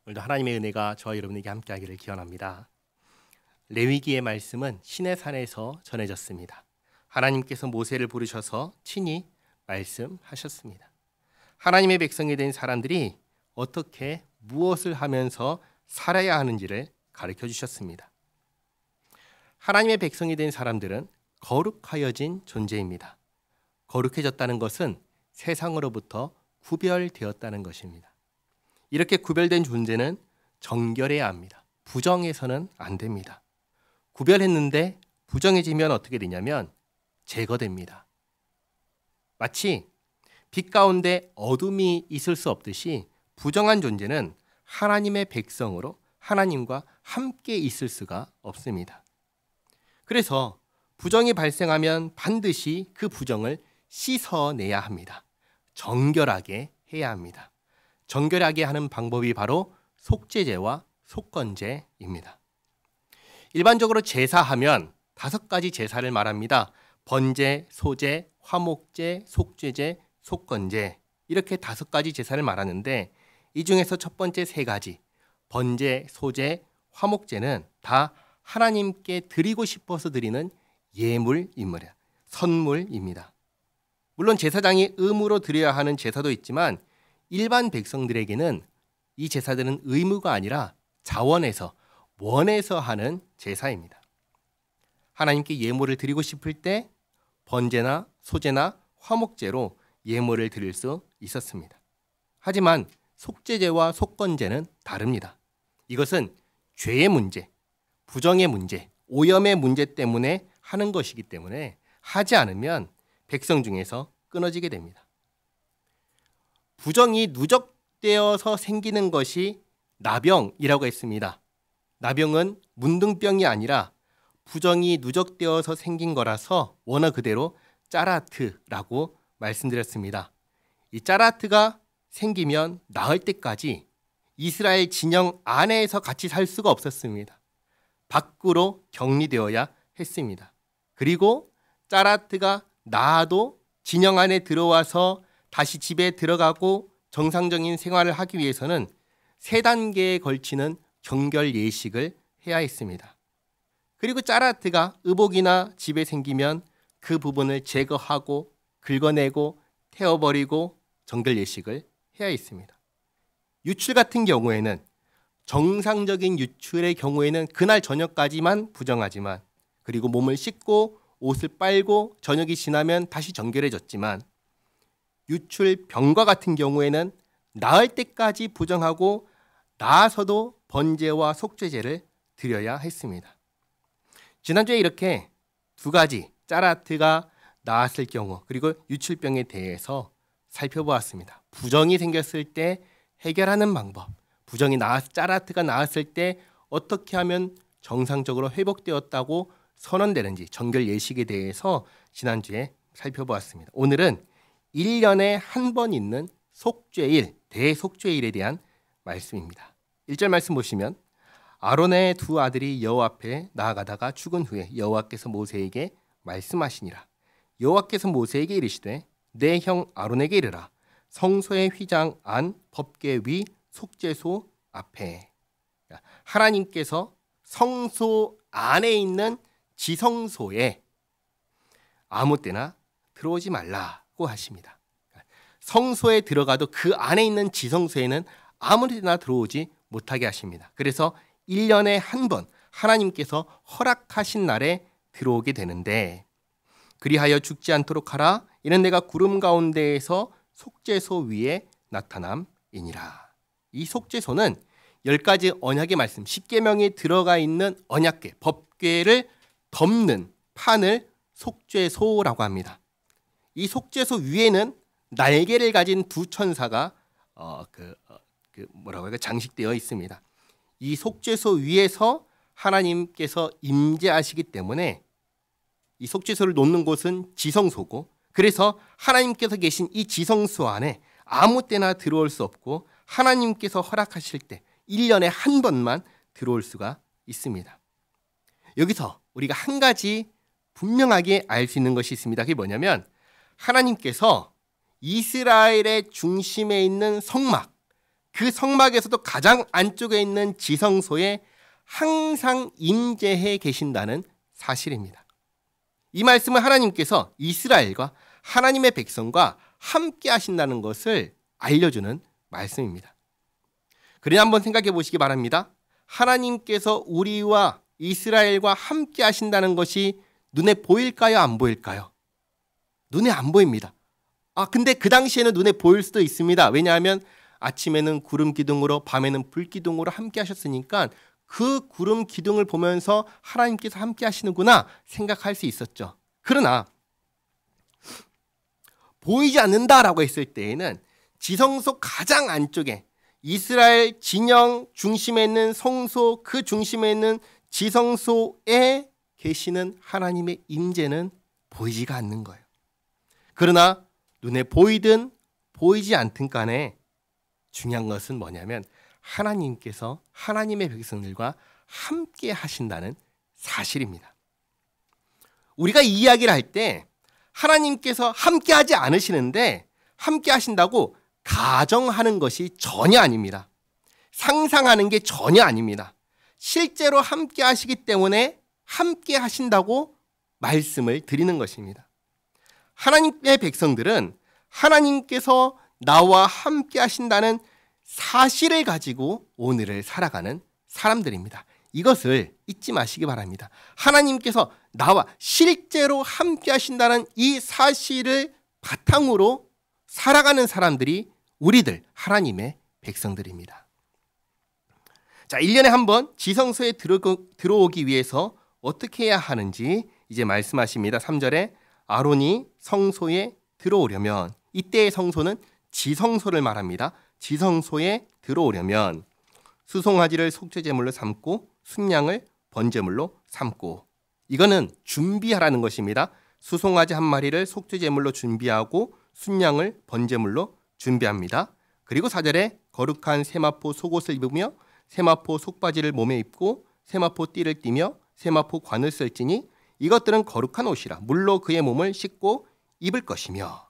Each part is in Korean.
오늘도 하나님의 은혜가 저와 여러분에게 함께하기를 기원합니다. 레위기의 말씀은 시내산에서 전해졌습니다. 하나님께서 모세를 부르셔서 친히 말씀하셨습니다. 하나님의 백성이 된 사람들이 어떻게 무엇을 하면서 살아야 하는지를 가르쳐 주셨습니다. 하나님의 백성이 된 사람들은 거룩하여진 존재입니다. 거룩해졌다는 것은 세상으로부터 구별되었다는 것입니다. 이렇게 구별된 존재는 정결해야 합니다. 부정해서는 안 됩니다. 구별했는데 부정해지면 어떻게 되냐면 제거됩니다. 마치 빛 가운데 어둠이 있을 수 없듯이 부정한 존재는 하나님의 백성으로 하나님과 함께 있을 수가 없습니다. 그래서 부정이 발생하면 반드시 그 부정을 씻어내야 합니다. 정결하게 해야 합니다. 정결하게 하는 방법이 바로 속죄제와 속건제입니다. 일반적으로 제사하면 5가지 제사를 말합니다. 번제, 소제, 화목제, 속죄제, 속건제 이렇게 5가지 제사를 말하는데 이 중에서 첫 번째 3가지 번제, 소제, 화목제는 다 하나님께 드리고 싶어서 드리는 예물입니다. 선물입니다. 물론 제사장이 의무로 드려야 하는 제사도 있지만 일반 백성들에게는 이 제사들은 의무가 아니라 자원에서 원해서 하는 제사입니다. 하나님께 예물을 드리고 싶을 때 번제나 소제나 화목제로 예물을 드릴 수 있었습니다. 하지만 속죄제와 속건제는 다릅니다. 이것은 죄의 문제, 부정의 문제, 오염의 문제 때문에 하는 것이기 때문에 하지 않으면 백성 중에서 끊어지게 됩니다. 부정이 누적되어서 생기는 것이 나병이라고 했습니다. 나병은 문둥병이 아니라 부정이 누적되어서 생긴 거라서 원어 그대로 짜라트라고 말씀드렸습니다. 이 짜라트가 생기면 나을 때까지 이스라엘 진영 안에서 같이 살 수가 없었습니다. 밖으로 격리되어야 했습니다. 그리고 짜라트가 나아도 진영 안에 들어와서 다시 집에 들어가고 정상적인 생활을 하기 위해서는 3단계에 걸치는 정결 예식을 해야 했습니다. 그리고 짜라트가 의복이나 집에 생기면 그 부분을 제거하고 긁어내고 태워버리고 정결 예식을 해야 했습니다. 유출 같은 경우에는 정상적인 유출의 경우에는 그날 저녁까지만 부정하지만 그리고 몸을 씻고 옷을 빨고 저녁이 지나면 다시 정결해졌지만 유출 병과 같은 경우에는 나을 때까지 부정하고 나아서도 번제와 속죄제를 드려야 했습니다. 지난주에 이렇게 2가지 짜라트가 나았을 경우 그리고 유출병에 대해서 살펴보았습니다. 부정이 생겼을 때 해결하는 방법, 짜라트가 나았을 때 어떻게 하면 정상적으로 회복되었다고 선언되는지 정결 예식에 대해서 지난주에 살펴보았습니다. 오늘은 1년에 한 번 있는 속죄일, 대속죄일에 대한 말씀입니다. 1절 말씀 보시면 아론의 2 아들이 여호와 앞에 나아가다가 죽은 후에 여호와께서 모세에게 말씀하시니라. 여호와께서 모세에게 이르시되 내 형 아론에게 이르라. 성소의 휘장 안 법궤 위 속죄소 앞에. 하나님께서 성소 안에 있는 지성소에 아무 때나 들어오지 말라고 하십니다. 성소에 들어가도 그 안에 있는 지성소에는 아무 때나 들어오지 못하게 하십니다. 그래서 1년에 한 번 하나님께서 허락하신 날에 들어오게 되는데 그리하여 죽지 않도록 하라. 이는 내가 구름 가운데에서 속죄소 위에 나타남이니라. 이 속죄소는 10가지 언약의 말씀, 10계명이 들어가 있는 언약궤, 법궤를 덮는 판을 속죄소라고 합니다. 이 속죄소 위에는 날개를 가진 2 천사가 장식되어 있습니다. 이 속죄소 위에서 하나님께서 임재하시기 때문에 이 속죄소를 놓는 곳은 지성소고 그래서 하나님께서 계신 이 지성소 안에 아무 때나 들어올 수 없고 하나님께서 허락하실 때 1년에 한 번만 들어올 수가 있습니다. 여기서 우리가 한 가지 분명하게 알 수 있는 것이 있습니다. 그게 뭐냐면 하나님께서 이스라엘의 중심에 있는 성막, 그 성막에서도 가장 안쪽에 있는 지성소에 항상 임재해 계신다는 사실입니다. 이 말씀은 하나님께서 이스라엘과 하나님의 백성과 함께 하신다는 것을 알려주는 말씀입니다. 그러니 한번 생각해 보시기 바랍니다. 하나님께서 우리와 이스라엘과 함께 하신다는 것이 눈에 보일까요? 안 보일까요? 눈에 안 보입니다. 근데 그 당시에는 눈에 보일 수도 있습니다. 왜냐하면 아침에는 구름 기둥으로 밤에는 불 기둥으로 함께 하셨으니까 그 구름 기둥을 보면서 하나님께서 함께 하시는구나 생각할 수 있었죠. 그러나 보이지 않는다라고 했을 때에는 지성소 가장 안쪽에 이스라엘 진영 중심에 있는 성소, 그 중심에 있는 지성소에 계시는 하나님의 임재는 보이지가 않는 거예요. 그러나 눈에 보이든 보이지 않든 간에 중요한 것은 뭐냐면 하나님께서 하나님의 백성들과 함께 하신다는 사실입니다. 우리가 이 이야기를 할 때 하나님께서 함께 하지 않으시는데 함께 하신다고 가정하는 것이 전혀 아닙니다. 상상하는 게 전혀 아닙니다. 실제로 함께 하시기 때문에 함께 하신다고 말씀을 드리는 것입니다. 하나님의 백성들은 하나님께서 나와 함께 하신다는 사실을 가지고 오늘을 살아가는 사람들입니다. 이것을 잊지 마시기 바랍니다. 하나님께서 나와 실제로 함께 하신다는 이 사실을 바탕으로 살아가는 사람들이 우리들 하나님의 백성들입니다. 자, 1년에 한 번 지성소에 들어오기 위해서 어떻게 해야 하는지 이제 말씀하십니다. 3절에 아론이 성소에 들어오려면, 이때의 성소는 지성소를 말합니다. 지성소에 들어오려면 수송아지를 속죄제물로 삼고 순양을 번제물로 삼고, 이거는 준비하라는 것입니다. 수송아지 한 마리를 속죄제물로 준비하고 순양을 번제물로 준비합니다. 그리고 4절에 거룩한 세마포 속옷을 입으며 세마포 속바지를 몸에 입고 세마포 띠를 띠며 세마포 관을 쓸지니 이것들은 거룩한 옷이라 물로 그의 몸을 씻고 입을 것이며.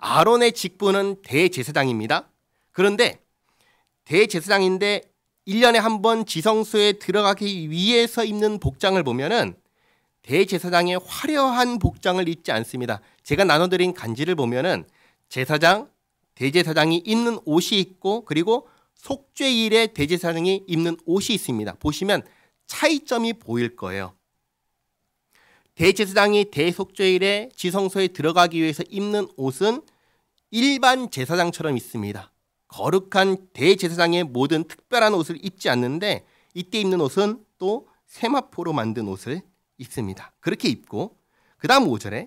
아론의 직분은 대제사장입니다. 그런데 대제사장인데 1년에 한 번 지성소에 들어가기 위해서 입는 복장을 보면은 대제사장의 화려한 복장을 입지 않습니다. 제가 나눠드린 간지를 보면은 제사장, 대제사장이 입는 옷이 있고 그리고 속죄일에 대제사장이 입는 옷이 있습니다. 보시면 차이점이 보일 거예요. 대제사장이 대속죄일에 지성소에 들어가기 위해서 입는 옷은 일반 제사장처럼 있습니다. 거룩한 대제사장의 모든 특별한 옷을 입지 않는데 이때 입는 옷은 또 세마포로 만든 옷을 입습니다. 그렇게 입고 그 다음 5절에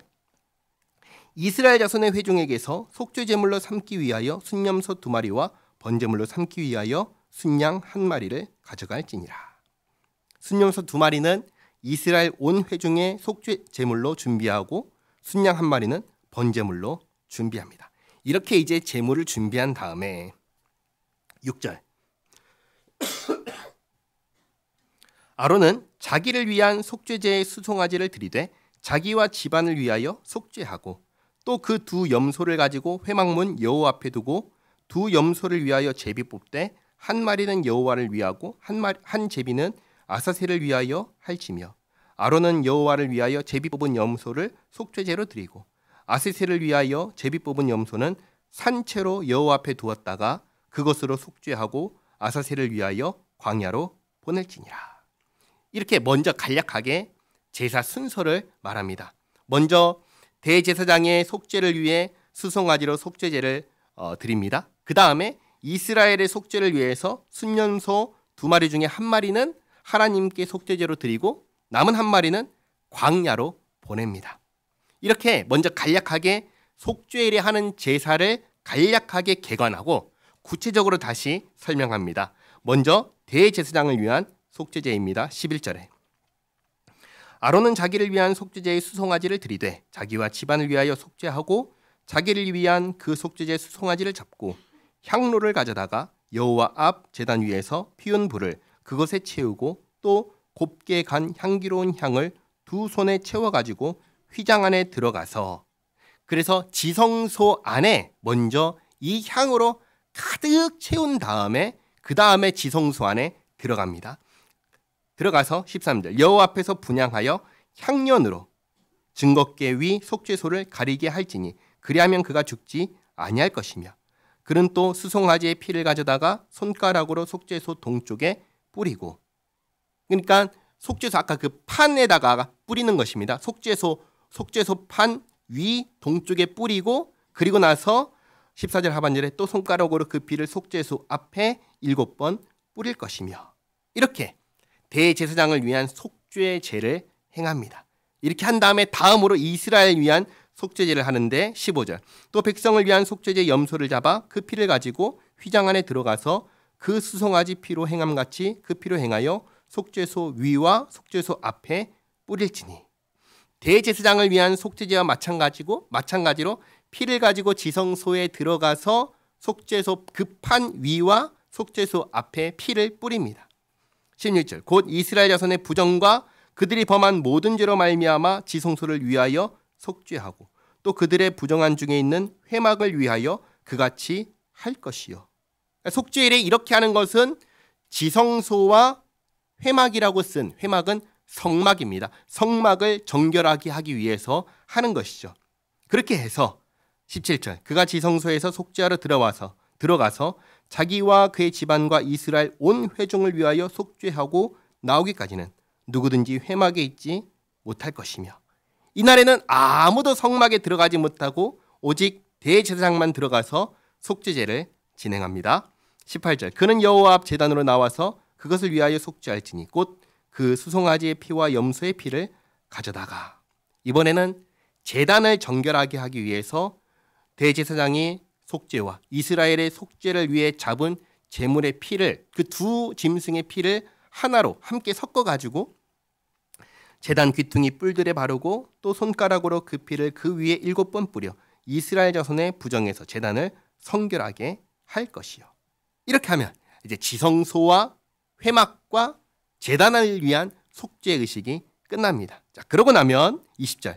이스라엘 자손의 회중에게서 속죄제물로 삼기 위하여 순염소 2마리와 번제물로 삼기 위하여 순양 1마리를 가져갈지니라. 순염소 2마리는 이스라엘 온 회중의 속죄제물로 준비하고 순양 1마리는 번제물로 준비합니다. 이렇게 이제 제물을 준비한 다음에 6절 아론은 자기를 위한 속죄제의 수송아지를 드리되 자기와 집안을 위하여 속죄하고 또 그 두 염소를 가지고 회막문 여호와 앞에 두고 두 염소를 위하여 제비 뽑되 1마리는 여호와를 위하고 한 제비는 아사셀을 위하여 할지며 아론은 여호와를 위하여 제비 뽑은 염소를 속죄제로 드리고 아사셀을 위하여 제비 뽑은 염소는 산채로 여호와 앞에 두었다가 그것으로 속죄하고 아사셀을 위하여 광야로 보낼지니라. 이렇게 먼저 간략하게 제사 순서를 말합니다. 먼저 대제사장의 속죄를 위해 수송아지로 속죄제를 드립니다. 그 다음에 이스라엘의 속죄를 위해서 순염소 2마리 중에 1마리는 하나님께 속죄제로 드리고 남은 1마리는 광야로 보냅니다. 이렇게 먼저 간략하게 속죄일에 하는 제사를 간략하게 개관하고 구체적으로 다시 설명합니다. 먼저 대제사장을 위한 속죄제입니다. 11절에 아론은 자기를 위한 속죄제의 수송아지를 드리되 자기와 집안을 위하여 속죄하고 자기를 위한 그 속죄제 수송아지를 잡고 향로를 가져다가 여호와 앞 제단 위에서 피운 불을 그것에 채우고 또 곱게 간 향기로운 향을 2 손에 채워가지고 휘장 안에 들어가서, 그래서 지성소 안에 먼저 이 향으로 가득 채운 다음에 그 다음에 지성소 안에 들어갑니다. 들어가서 13절 여호와 앞에서 분향하여 향년으로 증거궤 위 속죄소를 가리게 할지니 그리하면 그가 죽지 아니할 것이며 그는 또 수송아지의 피를 가져다가 손가락으로 속죄소 동쪽에 뿌리고 그러니까 속죄소 아까 그 판에다가 뿌리는 것입니다. 속죄소 판 위 동쪽에 뿌리고 그리고 나서 14절 하반절에 또 손가락으로 그 피를 속죄소 앞에 7번 뿌릴 것이며 이렇게 대제사장을 위한 속죄제를 행합니다. 이렇게 한 다음에 다음으로 이스라엘 위한 속죄제를 하는데 15절 또 백성을 위한 속죄제 염소를 잡아 그 피를 가지고 휘장 안에 들어가서 그 수송아지 피로 행함같이 그 피로 행하여 속죄소 위와 속죄소 앞에 뿌릴지니 대제사장을 위한 속죄제와 마찬가지로 피를 가지고 지성소에 들어가서 속죄소 급한 위와 속죄소 앞에 피를 뿌립니다. 16절 곧 이스라엘 자손의 부정과 그들이 범한 모든 죄로 말미암아 지성소를 위하여 속죄하고 또 그들의 부정한 중에 있는 회막을 위하여 그같이 할 것이요. 속죄일에 이렇게 하는 것은 지성소와 회막이라고 쓴 회막은 성막입니다. 성막을 정결하게 하기 위해서 하는 것이죠. 그렇게 해서 17절 그가 지성소에서 속죄하러 들어가서 자기와 그의 집안과 이스라엘 온 회중을 위하여 속죄하고 나오기까지는 누구든지 회막에 있지 못할 것이며 이날에는 아무도 성막에 들어가지 못하고 오직 대제사장만 들어가서 속죄제를 진행합니다. 18절 그는 여호와 앞 제단으로 나와서 그것을 위하여 속죄할지니 곧 그 수송아지의 피와 염소의 피를 가져다가 이번에는 제단을 정결하게 하기 위해서 대제사장이 속죄와 이스라엘의 속죄를 위해 잡은 제물의 피를 그 두 짐승의 피를 하나로 함께 섞어가지고 제단 귀퉁이 뿔들에 바르고 또 손가락으로 그 피를 그 위에 7번 뿌려 이스라엘 자손의 부정에서 제단을 성결하게 할 것이요. 이렇게 하면 이제 지성소와 회막과 제단을 위한 속죄 의식이 끝납니다. 자, 그러고 나면 20절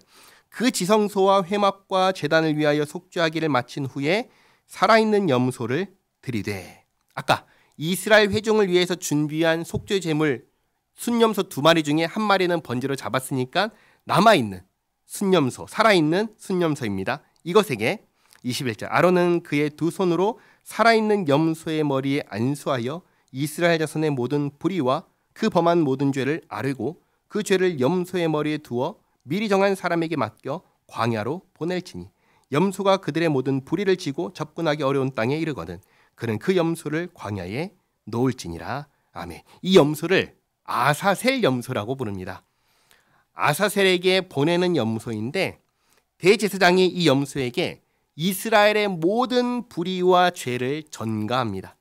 그 지성소와 회막과 제단을 위하여 속죄하기를 마친 후에 살아있는 염소를 들이되 아까 이스라엘 회중을 위해서 준비한 속죄 제물 순염소 2마리 중에 1마리는 번제로 잡았으니까 남아있는 순염소 살아있는 순염소입니다. 이것에게 21절 아론은 그의 두 손으로 살아있는 염소의 머리에 안수하여 이스라엘 자손의 모든 불의와 그 범한 모든 죄를 아뢰고 그 죄를 염소의 머리에 두어 미리 정한 사람에게 맡겨 광야로 보낼지니 염소가 그들의 모든 불의를 지고 접근하기 어려운 땅에 이르거든 그는 그 염소를 광야에 놓을지니라. 아멘. 이 염소를 아사셀 염소라고 부릅니다. 아사셀에게 보내는 염소인데 대제사장이 이 염소에게 이스라엘의 모든 불의와 죄를 전가합니다.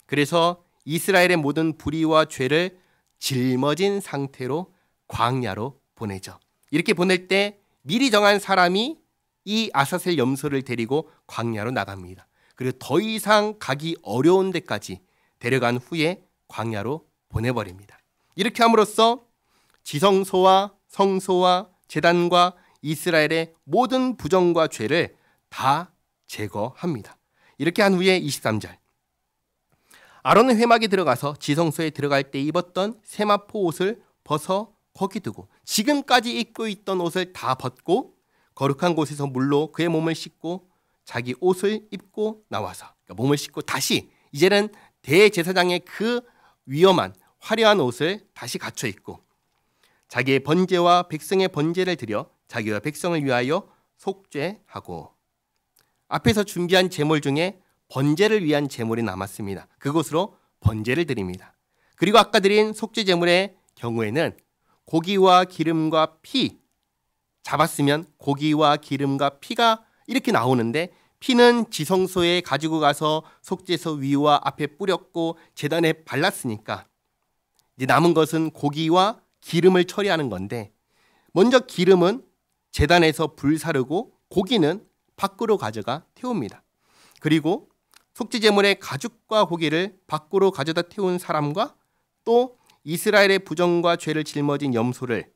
그래서 이스라엘의 모든 불의와 죄를 짊어진 상태로 광야로 보내죠. 이렇게 보낼 때 미리 정한 사람이 이 아사셀 염소를 데리고 광야로 나갑니다. 그리고 더 이상 가기 어려운 데까지 데려간 후에 광야로 보내버립니다. 이렇게 함으로써 지성소와 성소와 제단과 이스라엘의 모든 부정과 죄를 다 제거합니다. 이렇게 한 후에 23절 아론은 회막에 들어가서 지성소에 들어갈 때 입었던 세마포 옷을 벗어 거기 두고 지금까지 입고 있던 옷을 다 벗고 거룩한 곳에서 물로 그의 몸을 씻고 자기 옷을 입고 나와서 그러니까 몸을 씻고 다시 이제는 대제사장의 그 위험한 화려한 옷을 다시 갖춰 입고 자기의 번제와 백성의 번제를 드려 자기와 백성을 위하여 속죄하고 앞에서 준비한 제물 중에 번제를 위한 제물이 남았습니다. 그것으로 번제를 드립니다. 그리고 아까 드린 속죄 제물의 경우에는 고기와 기름과 피 잡았으면 고기와 기름과 피가 이렇게 나오는데 피는 지성소에 가지고 가서 속죄소 위와 앞에 뿌렸고 제단에 발랐으니까 이제 남은 것은 고기와 기름을 처리하는 건데 먼저 기름은 제단에서 불사르고 고기는 밖으로 가져가 태웁니다. 그리고 속죄 제물의 가죽과 고기를 밖으로 가져다 태운 사람과 또 이스라엘의 부정과 죄를 짊어진 염소를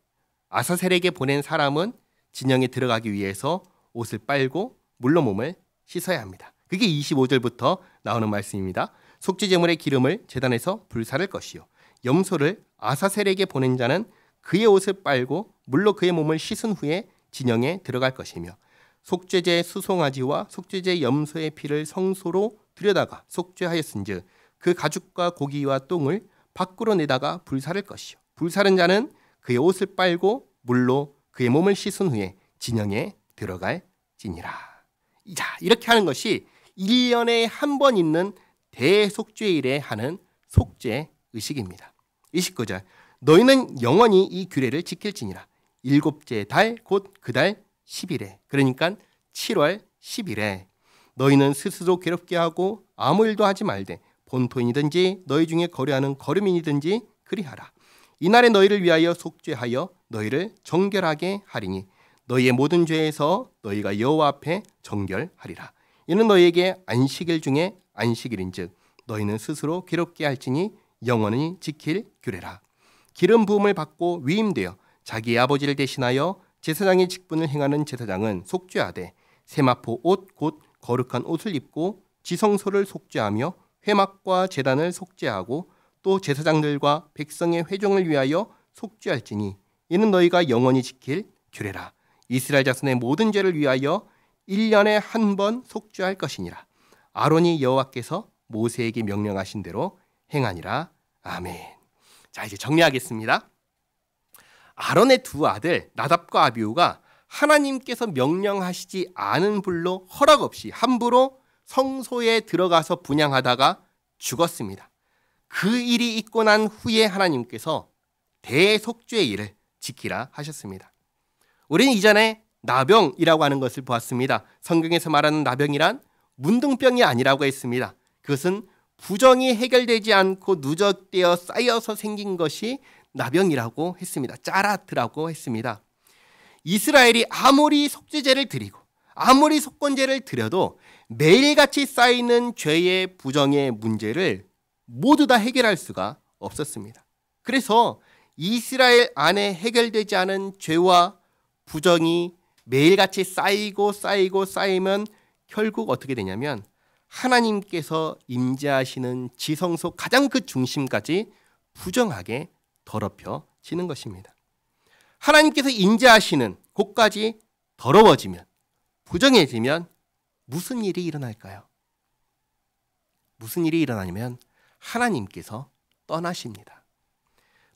아사셀에게 보낸 사람은 진영에 들어가기 위해서 옷을 빨고 물로 몸을 씻어야 합니다. 그게 25절부터 나오는 말씀입니다. 속죄제물의 기름을 제단에서 불사를 것이요 염소를 아사셀에게 보낸 자는 그의 옷을 빨고 물로 그의 몸을 씻은 후에 진영에 들어갈 것이며 속죄제 수송아지와 속죄제 염소의 피를 성소로 들여다가 속죄하였은즉 그 가죽과 고기와 똥을 밖으로 내다가 불사를 것이요 불사른 자는 그의 옷을 빨고 물로 그의 몸을 씻은 후에 진영에 들어갈지니라. 자, 이렇게 하는 것이 1년에 한 번 있는 대속죄일에 하는 속죄 의식입니다. 29절 너희는 영원히 이 규례를 지킬지니라. 일곱째 달 곧 그 달 10일에 그러니까 7월 10일에 너희는 스스로 괴롭게 하고 아무 일도 하지 말되 본토인이든지 너희 중에 거류하는 거류민이든지 그리하라. 이날에 너희를 위하여 속죄하여 너희를 정결하게 하리니 너희의 모든 죄에서 너희가 여호와 앞에 정결하리라. 이는 너희에게 안식일 중에 안식일인즉 너희는 스스로 괴롭게 할지니 영원히 지킬 규례라. 기름 부음을 받고 위임되어 자기의 아버지를 대신하여 제사장의 직분을 행하는 제사장은 속죄하되 세마포 옷 곧 거룩한 옷을 입고 지성소를 속죄하며 회막과 제단을 속죄하고 또 제사장들과 백성의 회종을 위하여 속죄할지니 이는 너희가 영원히 지킬 규례라. 이스라엘 자손의 모든 죄를 위하여 1년에 한 번 속죄할 것이니라. 아론이 여호와께서 모세에게 명령하신 대로 행하니라. 아멘. 자, 이제 정리하겠습니다. 아론의 두 아들 나답과 아비후가 하나님께서 명령하시지 않은 불로 허락 없이 함부로 성소에 들어가서 분향하다가 죽었습니다. 그 일이 있고 난 후에 하나님께서 대속죄일을 지키라 하셨습니다. 우리는 이전에 나병이라고 하는 것을 보았습니다. 성경에서 말하는 나병이란 문둥병이 아니라고 했습니다. 그것은 부정이 해결되지 않고 누적되어 쌓여서 생긴 것이 나병이라고 했습니다. 짜라트라고 했습니다. 이스라엘이 아무리 속죄제를 드리고 아무리 속건제를 드려도 매일같이 쌓이는 죄의 부정의 문제를 모두 다 해결할 수가 없었습니다. 그래서 이스라엘 안에 해결되지 않은 죄와 부정이 매일같이 쌓이면 결국 어떻게 되냐면 하나님께서 임재하시는 지성소 가장 그 중심까지 부정하게 더럽혀지는 것입니다. 하나님께서 임재하시는 곳까지 더러워지면 부정해지면 무슨 일이 일어날까요? 무슨 일이 일어나냐면 하나님께서 떠나십니다.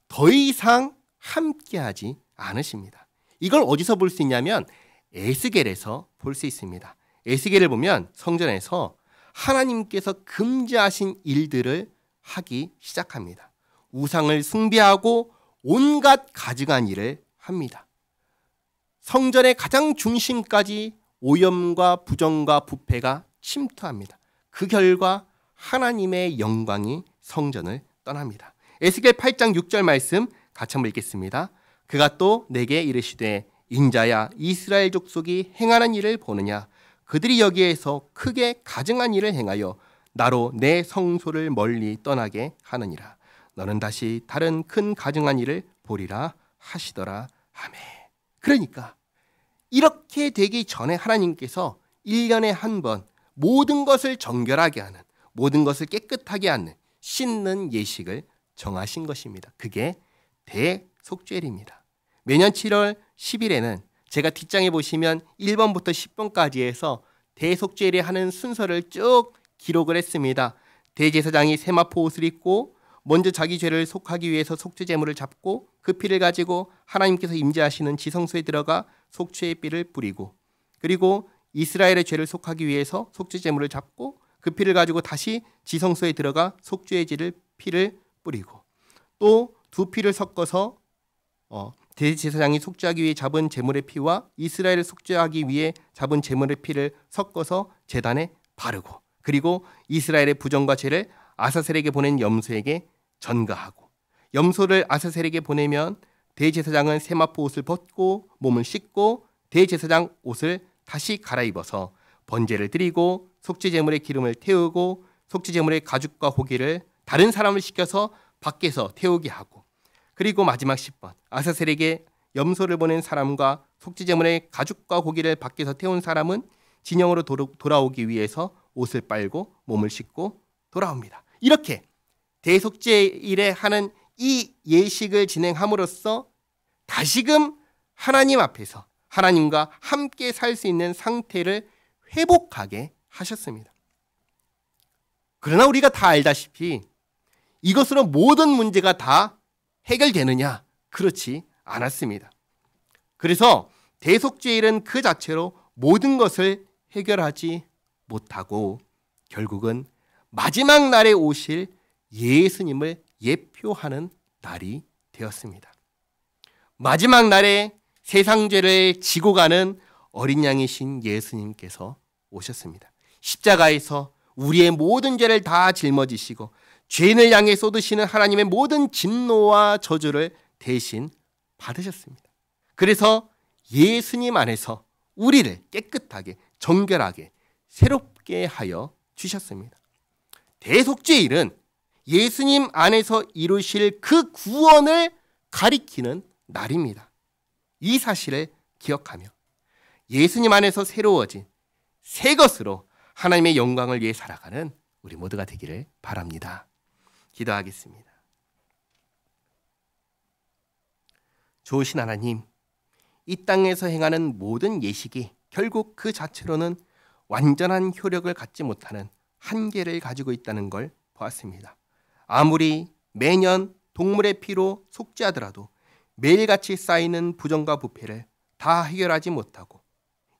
더 이상 함께하지 않으십니다. 이걸 어디서 볼 수 있냐면 에스겔에서 볼 수 있습니다. 에스겔을 보면 성전에서 하나님께서 금지하신 일들을 하기 시작합니다. 우상을 숭배하고 온갖 가증한 일을 합니다. 성전의 가장 중심까지 오염과 부정과 부패가 침투합니다. 그 결과 하나님의 영광이 성전을 떠납니다. 에스겔 8장 6절 말씀 같이 한번 읽겠습니다. 그가 또 내게 이르시되 인자야 이스라엘 족속이 행하는 일을 보느냐 그들이 여기에서 크게 가증한 일을 행하여 나로 내 성소를 멀리 떠나게 하느니라. 너는 다시 다른 큰 가증한 일을 보리라 하시더라. 아멘. 그러니까 이렇게 되기 전에 하나님께서 1년에 한 번 모든 것을 정결하게 하는 모든 것을 깨끗하게 하는 씻는 예식을 정하신 것입니다. 그게 대속죄일입니다. 매년 7월 10일에는 제가 뒷장에 보시면 1번부터 10번까지 해서 대속죄일에 하는 순서를 쭉 기록을 했습니다. 대제사장이 세마포 옷을 입고 먼저 자기 죄를 속하기 위해서 속죄제물을 잡고 그 피를 가지고 하나님께서 임재하시는 지성소에 들어가 속죄의 피를 뿌리고 그리고 이스라엘의 죄를 속하기 위해서 속죄제물을 잡고 그 피를 가지고 다시 지성소에 들어가 속죄의 피를 뿌리고 또 두 피를 섞어서 대제사장이 속죄하기 위해 잡은 제물의 피와 이스라엘을 속죄하기 위해 잡은 제물의 피를 섞어서 제단에 바르고 그리고 이스라엘의 부정과 죄를 아사셀에게 보낸 염소에게 전가하고 염소를 아사셀에게 보내면 대제사장은 세마포 옷을 벗고 몸을 씻고 대제사장 옷을 다시 갈아입어서 번제를 드리고 속죄제물의 기름을 태우고 속죄제물의 가죽과 고기를 다른 사람을 시켜서 밖에서 태우게 하고 그리고 마지막 10번 아사셀에게 염소를 보낸 사람과 속죄제물의 가죽과 고기를 밖에서 태운 사람은 진영으로 돌아오기 위해서 옷을 빨고 몸을 씻고 돌아옵니다. 이렇게 대속죄일에 하는 이 예식을 진행함으로써 다시금 하나님 앞에서 하나님과 함께 살 수 있는 상태를 회복하게 하셨습니다. 그러나 우리가 다 알다시피 이것으로 모든 문제가 다 해결되느냐? 그렇지 않았습니다. 그래서 대속죄일은 그 자체로 모든 것을 해결하지 못하고 결국은 마지막 날에 오실 예수님을 예표하는 날이 되었습니다. 마지막 날에 세상 죄를 지고 가는 어린 양이신 예수님께서 오셨습니다. 십자가에서 우리의 모든 죄를 다 짊어지시고 죄인을 향해 쏟으시는 하나님의 모든 진노와 저주를 대신 받으셨습니다. 그래서 예수님 안에서 우리를 깨끗하게 정결하게 새롭게 하여 주셨습니다. 대속죄일은 예수님 안에서 이루실 그 구원을 가리키는 날입니다. 이 사실을 기억하며 예수님 안에서 새로워진 새 것으로 하나님의 영광을 위해 살아가는 우리 모두가 되기를 바랍니다. 기도하겠습니다. 좋으신 하나님, 이 땅에서 행하는 모든 예식이 결국 그 자체로는 완전한 효력을 갖지 못하는 한계를 가지고 있다는 걸 보았습니다. 아무리 매년 동물의 피로 속죄하더라도 매일같이 쌓이는 부정과 부패를 다 해결하지 못하고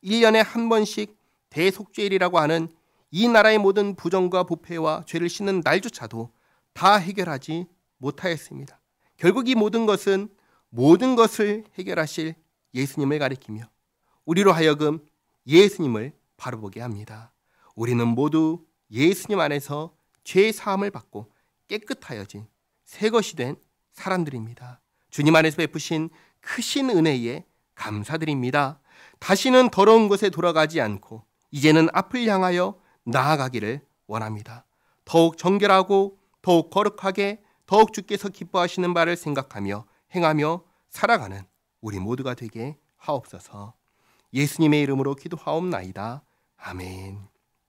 1년에 한 번씩 대속죄일이라고 하는 이 나라의 모든 부정과 부패와 죄를 씻는 날조차도 다 해결하지 못하였습니다. 결국 이 모든 것은 모든 것을 해결하실 예수님을 가리키며 우리로 하여금 예수님을 바라보게 합니다. 우리는 모두 예수님 안에서 죄 사함을 받고 깨끗하여진 새 것이 된 사람들입니다. 주님 안에서 베푸신 크신 은혜에 감사드립니다. 다시는 더러운 곳에 돌아가지 않고 이제는 앞을 향하여 나아가기를 원합니다. 더욱 정결하고 더욱 거룩하게 더욱 주께서 기뻐하시는 바를 생각하며 행하며 살아가는 우리 모두가 되게 하옵소서. 예수님의 이름으로 기도하옵나이다. 아멘.